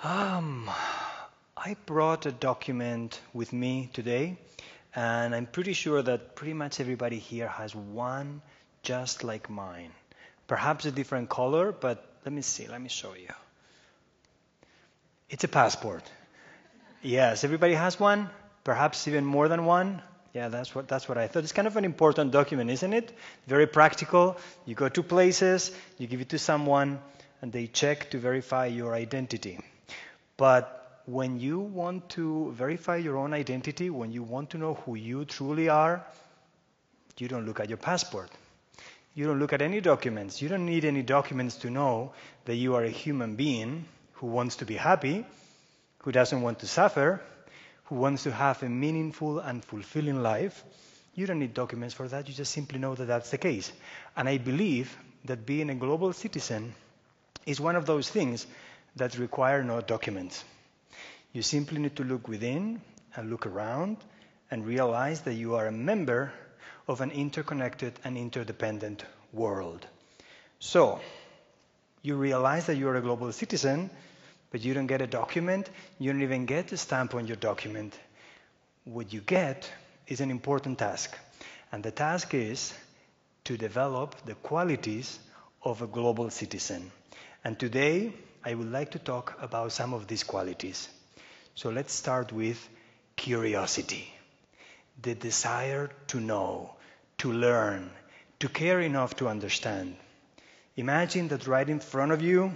Um, I brought a document with me today, and I'm pretty sure that pretty much everybody here has one just like mine. Perhaps a different color, but let me see, let me show you. It's a passport. Yes, everybody has one? Perhaps even more than one? Yeah, that's what I thought. It's kind of an important document, isn't it? Very practical. You go to places, you give it to someone, and they check to verify your identity. But when you want to verify your own identity, when you want to know who you truly are, you don't look at your passport. You don't look at any documents. You don't need any documents to know that you are a human being who wants to be happy, who doesn't want to suffer, who wants to have a meaningful and fulfilling life. You don't need documents for that. You just simply know that that's the case. And I believe that being a global citizen is one of those things that require no documents. You simply need to look within and look around and realize that you are a member of an interconnected and interdependent world. So, you realize that you are a global citizen, but you don't get a document, you don't even get a stamp on your document. What you get is an important task, and the task is to develop the qualities of a global citizen. And today, I would like to talk about some of these qualities. So let's start with curiosity, the desire to know, to learn, to care enough to understand. Imagine that right in front of you,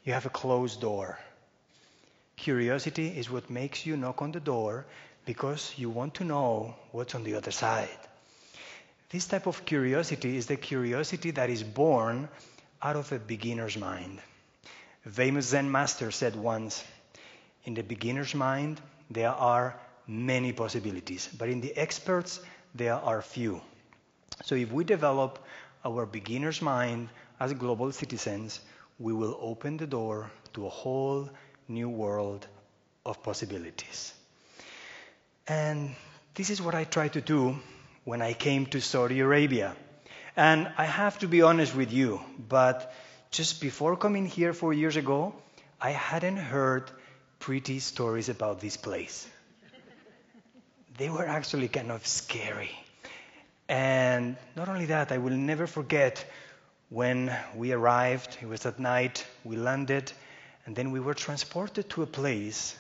you have a closed door. Curiosity is what makes you knock on the door because you want to know what's on the other side. This type of curiosity is the curiosity that is born out of a beginner's mind. A famous Zen master said once, in the beginner's mind, there are many possibilities, but in the expert's, there are few. So if we develop our beginner's mind as global citizens, we will open the door to a whole new world of possibilities. And this is what I tried to do when I came to Saudi Arabia. And I have to be honest with you, but just before coming here 4 years ago, I hadn't heard pretty stories about this place. They were actually kind of scary. And not only that, I will never forget when we arrived, it was at night, we landed, and then we were transported to a place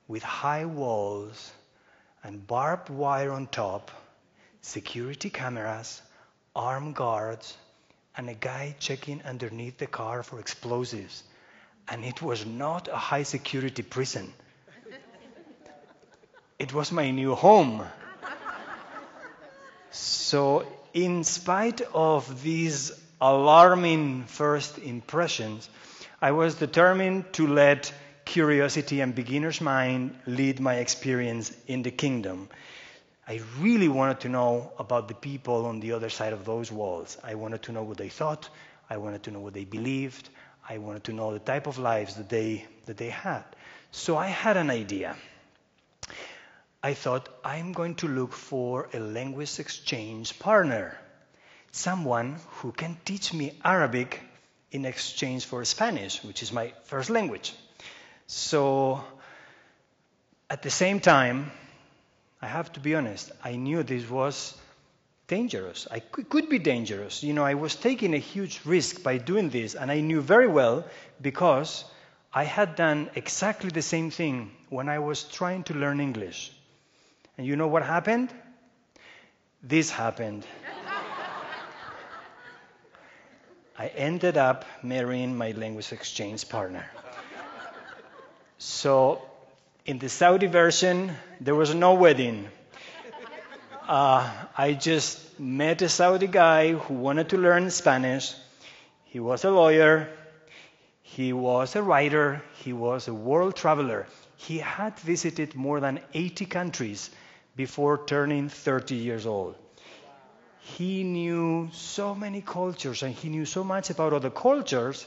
with high walls and barbed wire on top, security cameras, armed guards, and a guy checking underneath the car for explosives. And it was not a high security prison. It was my new home. So in spite of these alarming first impressions, I was determined to let curiosity and beginner's mind lead my experience in the kingdom. I really wanted to know about the people on the other side of those walls. I wanted to know what they thought. I wanted to know what they believed. I wanted to know the type of lives that they had. So I had an idea. I thought, I'm going to look for a language exchange partner, someone who can teach me Arabic in exchange for Spanish, which is my first language. So at the same time, I have to be honest, I knew this was dangerous. I could be dangerous. You know, I was taking a huge risk by doing this, and I knew very well because I had done exactly the same thing when I was trying to learn English. And you know what happened? This happened. I ended up marrying my language exchange partner. So in the Saudi version, there was no wedding. I just met a Saudi guy who wanted to learn Spanish. He was a lawyer. He was a writer. He was a world traveler. He had visited more than 80 countries before turning 30 years old. He knew so many cultures, and he knew so much about other cultures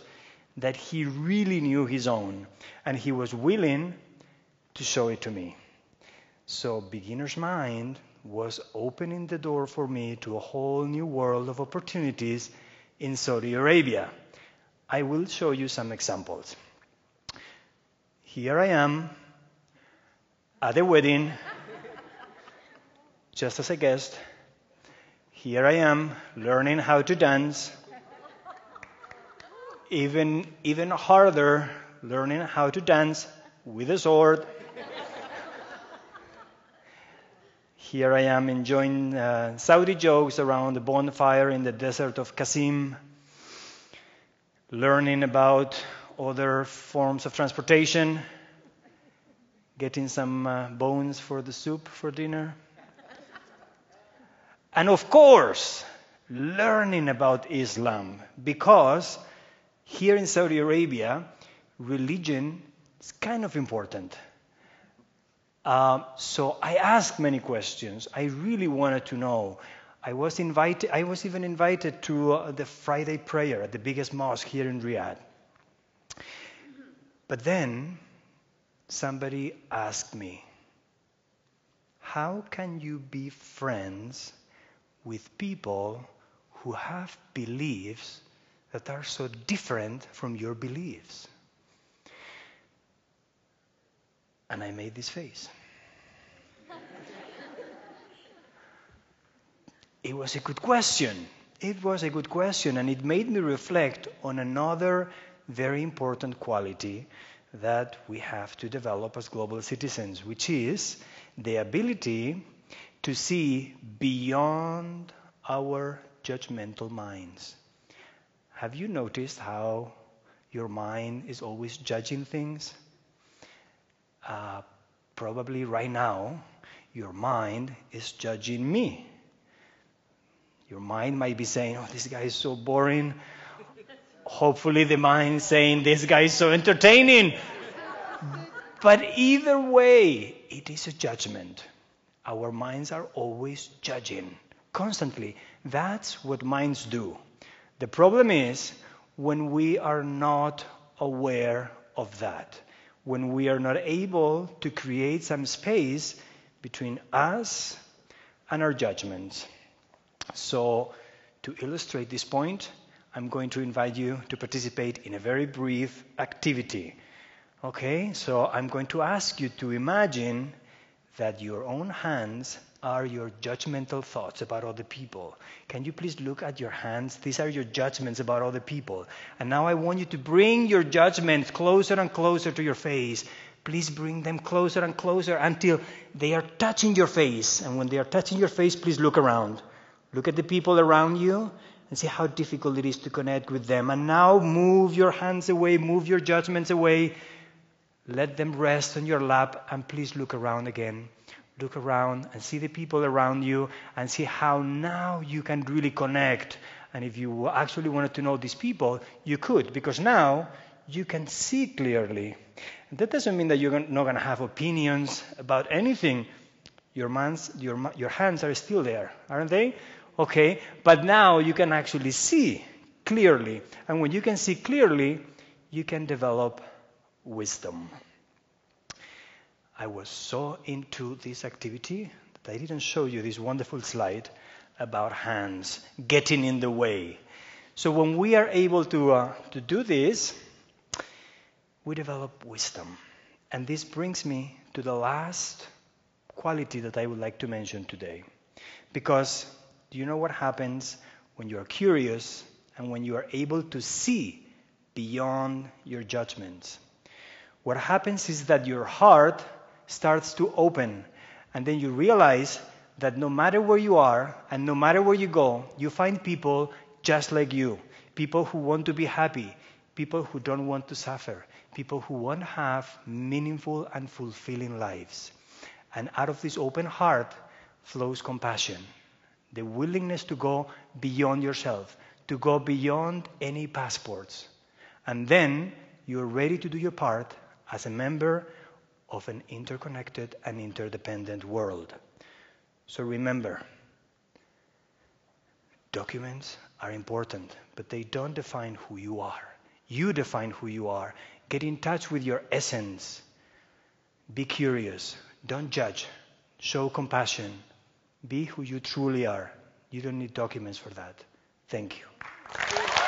that he really knew his own, and he was willing to show it to me. So beginner's mind was opening the door for me to a whole new world of opportunities in Saudi Arabia. I will show you some examples. here I am at a wedding, just as a guest. Here I am learning how to dance. Even harder, learning how to dance with a sword. Here I am enjoying Saudi jokes around the bonfire in the desert of Qasim, learning about other forms of transportation, getting some bones for the soup for dinner. And of course, learning about Islam, because here in Saudi Arabia, religion is kind of important. So I asked many questions. I really wanted to know. I was even invited to the Friday prayer at the biggest mosque here in Riyadh. But then somebody asked me, how can you be friends with people who have beliefs that are so different from your beliefs? And I made this face. It was a good question. It was a good question, and it made me reflect on another very important quality that we have to develop as global citizens, which is the ability to see beyond our judgmental minds. Have you noticed how your mind is always judging things? Probably right now, your mind is judging me. Your mind might be saying, oh, this guy is so boring. Hopefully the mind is saying, this guy is so entertaining. But either way, it is a judgment. Our minds are always judging, constantly. That's what minds do. The problem is when we are not aware of that, when we are not able to create some space between us and our judgments. So, to illustrate this point, I'm going to invite you to participate in a very brief activity. Okay, so I'm going to ask you to imagine that your own hands are your judgmental thoughts about other people. Can you please look at your hands? These are your judgments about other people. And now I want you to bring your judgments closer and closer to your face. Please bring them closer and closer until they are touching your face. And when they are touching your face, please look around. Look at the people around you and see how difficult it is to connect with them. And now move your hands away, move your judgments away. Let them rest on your lap, and please look around again. Look around and see the people around you and see how now you can really connect. And if you actually wanted to know these people, you could, because now you can see clearly. And that doesn't mean that you're not going to have opinions about anything. Your hands are still there, aren't they? Okay, but now you can actually see clearly. And when you can see clearly, you can develop wisdom. I was so into this activity that I didn't show you this wonderful slide about hands getting in the way. So when we are able to do this, we develop wisdom. And this brings me to the last quality that I would like to mention today. Because do you know what happens when you are curious and when you are able to see beyond your judgments? What happens is that your heart starts to open, and then you realize that no matter where you are and no matter where you go, you find people just like you, people who want to be happy, people who don't want to suffer, people who want to have meaningful and fulfilling lives. And out of this open heart flows compassion, the willingness to go beyond yourself, to go beyond any passports. And then you're ready to do your part as a member of an interconnected and interdependent world. So remember, documents are important, but they don't define who you are. You define who you are. Get in touch with your essence. Be curious. Don't judge. Show compassion. Be who you truly are. You don't need documents for that. Thank you.